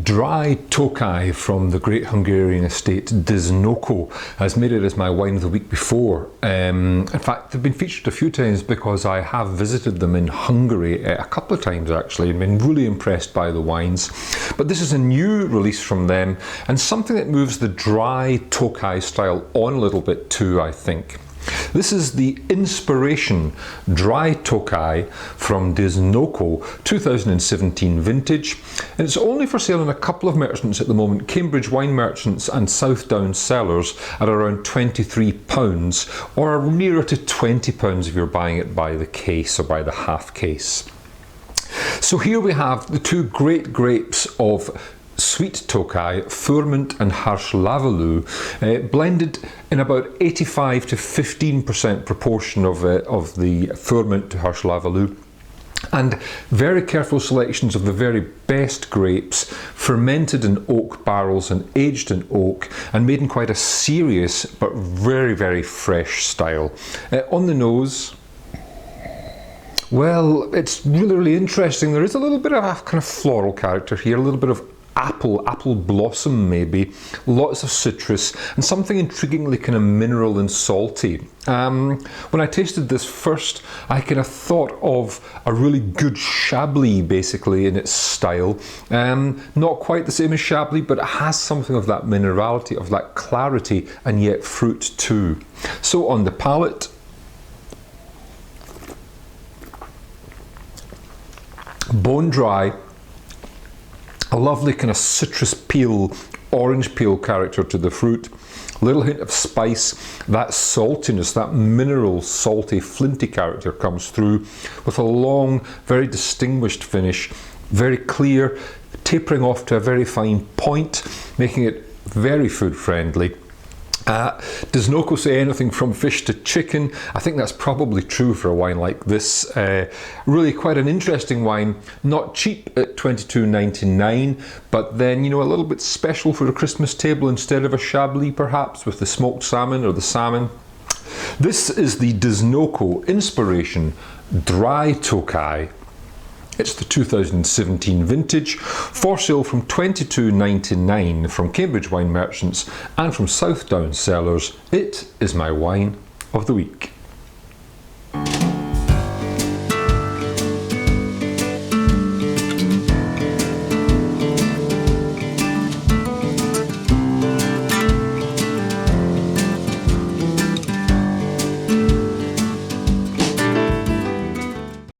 Dry Tokaji from the great Hungarian estate Disznókő has made it as my wine of the week before. In fact, they've been featured a few times because I have visited them in Hungary a couple of times actually and been really impressed by the wines. But this is a new release from them and something that moves the Dry Tokaji style on a little bit too, I think. This is the Inspiration Dry Tokaji from Disznókő 2017 vintage, and it's only for sale in a couple of merchants at the moment, Cambridge Wine Merchants and Southdown Cellars, at around £23 or nearer to £20 if you're buying it by the case or by the half case. So here we have the two great grapes of Sweet Tokaji, Fourment and Harsh-Lavalou, blended in about 85 to 15% proportion of the Fourment to Harsh-Lavalou, and very careful selections of the very best grapes, fermented in oak barrels and aged in oak, and made in quite a serious but very, very fresh style. On the nose, well, it's really, really interesting. There is a little bit of a kind of floral character here, a little bit of apple blossom maybe, lots of citrus, and something intriguingly kind of mineral and salty. When I tasted this first, I kind of thought of a really good Chablis basically in its style. Not quite the same as Chablis, but it has something of that minerality, of that clarity, and yet fruit too. So on the palate, bone-dry, a lovely kind of citrus peel, orange peel character to the fruit, little hint of spice, that saltiness, that mineral, salty, flinty character comes through with a long, very distinguished finish, very clear, tapering off to a very fine point, making it very food friendly. Disznókő say anything from fish to chicken. I think that's probably true for a wine like this. Really quite an interesting wine, not cheap at £22.99, but then, you know, a little bit special for a Christmas table instead of a Chablis perhaps, with the smoked salmon or the salmon. This is the Disznókő Inspiration Dry Tokaji. It's the 2017 vintage, for sale from £22.99 from Cambridge Wine Merchants and from Southdown Cellars. It is my wine of the week.